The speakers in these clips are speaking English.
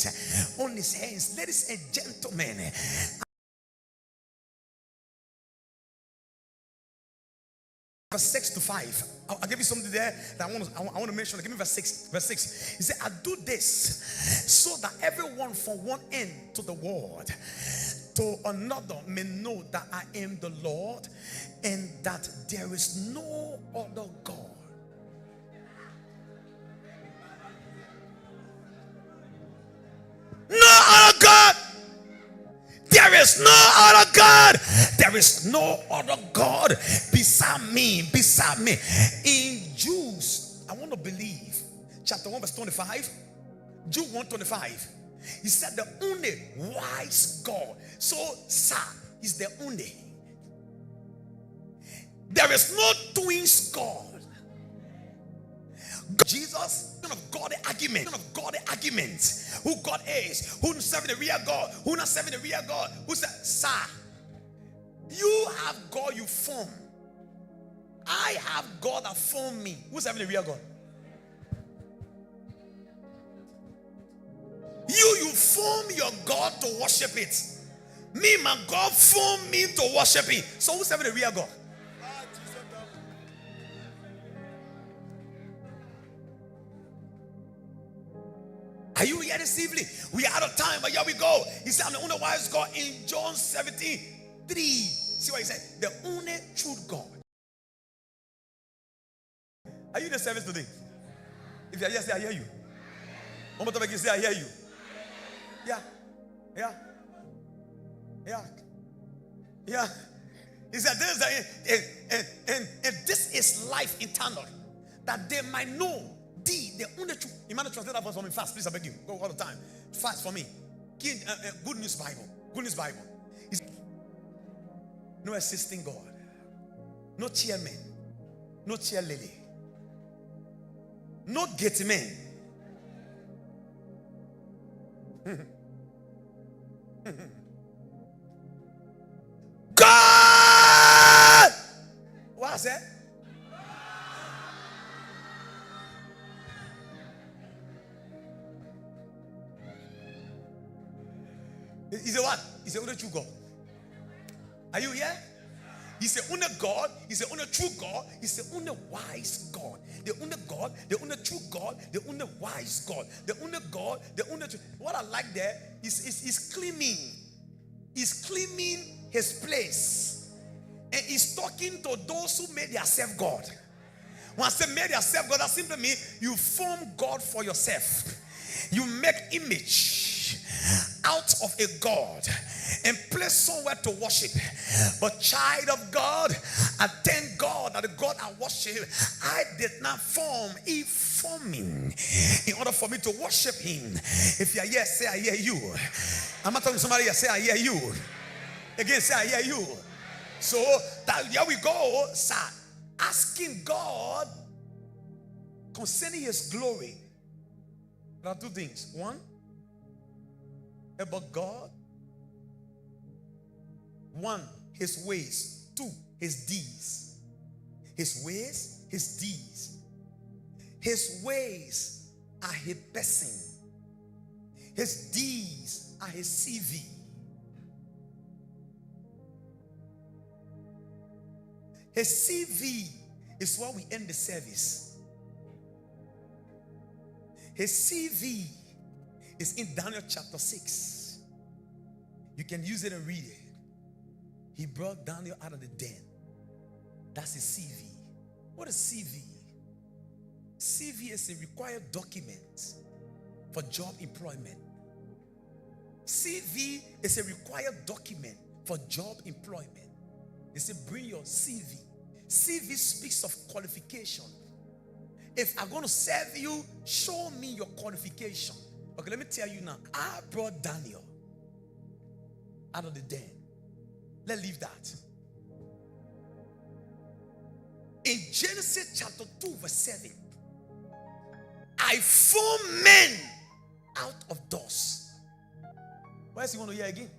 hands. On his hands. Ladies and gentlemen. Verse 6 to 5. I'll give you something there that I want to mention. Give me verse 6. Verse 6. He said, I do this so that everyone from one end to the world to another may know that I am the Lord, and that there is no other God. No other God. There is no other God. There is no other God beside me. Beside me. In Jews, I want to believe, chapter 1 verse 25, Jude 1:25. He said the only wise God. So, sir, is the only. There is no twins God. Jesus, son of God, the argument. Son of God, the argument. Who God is, who's serving the real God, who not serving the real God. Who said, sir, you have God you form. I have God that formed me. Who's serving the real God? You form your God to worship it. Me, my God formed me to worship it. So who's serving the real God? Are you here this evening? We are out of time, but here we go. He said, I'm the only wise God in John 17:3. See what he said? The only true God. Are you in the service today? If you are here, say, I hear you. One more time again, say, I hear you. Yeah. He said, this is life eternal, that they might know thee, the only true. Emmanuel, translate that for me fast, please. I beg you. Go all the time. Fast for me. Good News Bible. Good News Bible. No assisting God. No chairman. No chair lady. No gate man. God! What I said? He said what? He said only true God. Are you here? He said only God. He said only true God. He said only wise God. The only God, the only true God, the only wise God, the only God, the only true. What I like there is claiming. He's claiming his place. And he's talking to those who made themselves God. When I say made yourself God, that simply means you form God for yourself. You make image out of a God and place somewhere to worship. But child of God, I thank God that the God I worship, I did not form. He formed me in order for me to worship him. If you are here, say I hear you. I'm not talking to somebody here, say I hear you. Again, say I hear you. So that here we go, sir, asking God concerning his glory. There are two things. One, about God. One, his ways. Two, his deeds. His ways, his deeds. His ways are his person. His deeds are his CV. His CV is why we end the service. His CV is in Daniel chapter 6. You can use it and read it. He brought Daniel out of the den. That's his CV. What is CV? CV is a required document for job employment. CV is a required document for job employment. They say bring your CV. CV speaks of qualification. If I'm going to serve you, show me your qualification. Okay, let me tell you now. I brought Daniel out of the den. Let's leave that. In Genesis chapter 2 verse 7, I form men out of dust. What else you want to hear again?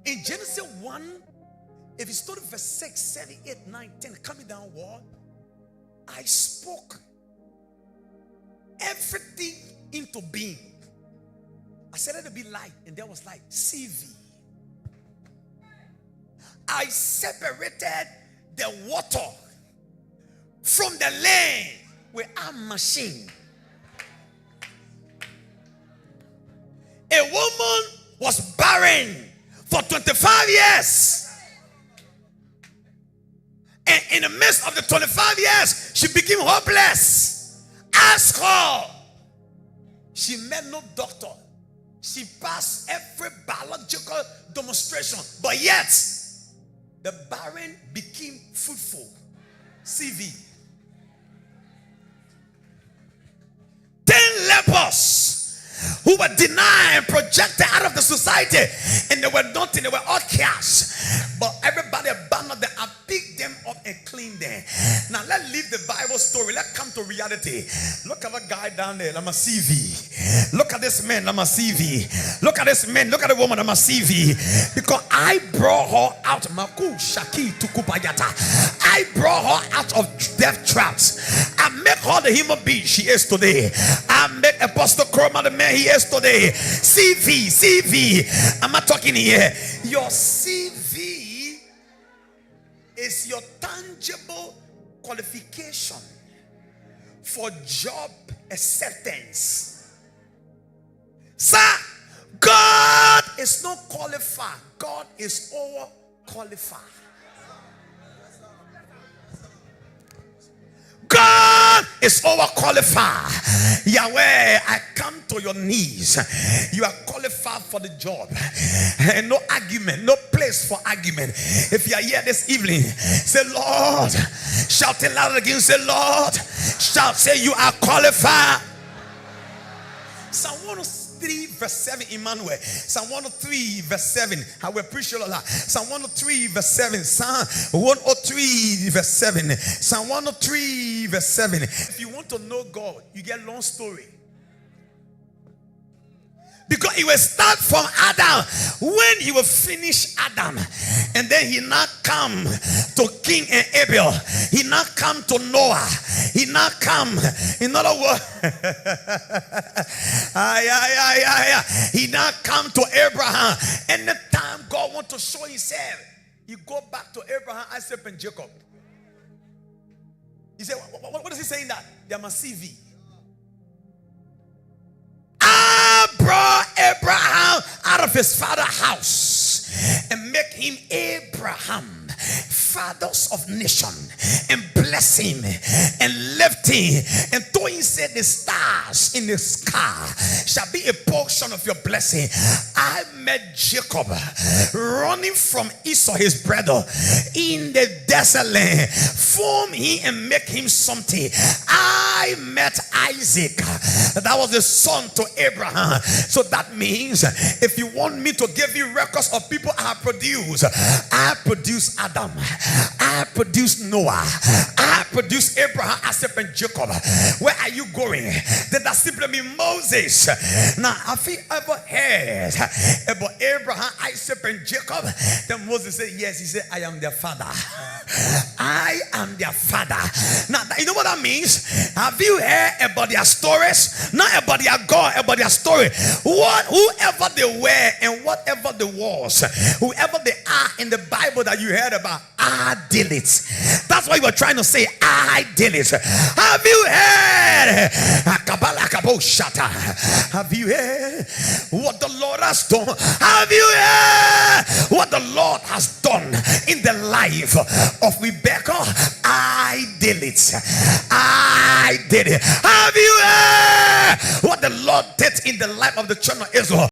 In Genesis 1, if you study verse 6, 7, 8, 9, 10, coming down word, I spoke everything into into being. I said, let it be light, and there was light. CV. I separated the water from the land with a machine. A woman was barren for 25 years. And in the midst of the 25 years, she became hopeless. Ask her. She met no doctor. She passed every biological demonstration. But yet, the barren became fruitful. CV. 10 lepers who were denied and projected out of the society, and they were nothing, they were outcasts. But everybody abandoned them and picked them up and cleaned them. Now let's leave the Bible story. Let's come to reality. Look at that guy down there, I'm a CV. Look at this man, I'm a CV. Look at this man, look at the woman, I'm a CV. Because I brought her out. I brought her out of death traps. I make her the human being she is today. I make Apostle Kromah the man he is today. CV. I'm not talking here. Your CV is your tangible qualification for job acceptance. Sir, God is not qualified. God is over qualified. God is overqualified. Yahweh, I come to your knees. You are qualified for the job. And no argument, no place for argument. If you are here this evening, say, Lord. Shout it loud again. Say, Lord. Shout, say, you are qualified. Psalm 103 verse 7, Emmanuel. Psalm 103 verse 7. I will appreciate a lot. Psalm 103 verse 7. Psalm 103 verse 7. Psalm 103 verse 7. If you want to know God, you get long story. Because he will start from Adam. When he will finish Adam, and then he now come to King and Abel. He now come to Noah. He now come. In other words, he now come to Abraham. And the time God want to show himself, he go back to Abraham, Isaac, and Jacob. He said, what is he saying that? They are my CV. I brought Abraham out of his father's house and make him Abraham, fathers of nation, and bless him and lift him, and though he said the stars in the sky shall be a portion of your blessing. I met Jacob running from Esau his brother in the desert land, form him and make him something. I met Isaac, that was the son to Abraham. So that means if you want me to give you records of people I produce Adam, I produce Noah, I produce Abraham, Isaac, and Jacob. Where are you going? Did that simply mean Moses? Now, have you ever heard about Abraham, Isaac, and Jacob? Then Moses said, yes. He said, I am their father. I am their father. Now, you know what that means? Have you heard about their stories? Not about their God, about their story. Whoever they were and whatever they was, whoever they are in the Bible that you heard about, I did it. That's why you were trying to say, I did it. Have you heard? Have you heard what the Lord has done? Have you heard what the Lord has done in the life of Rebecca? I did it. I did it. Have you heard what the Lord did in the life of the children of Israel?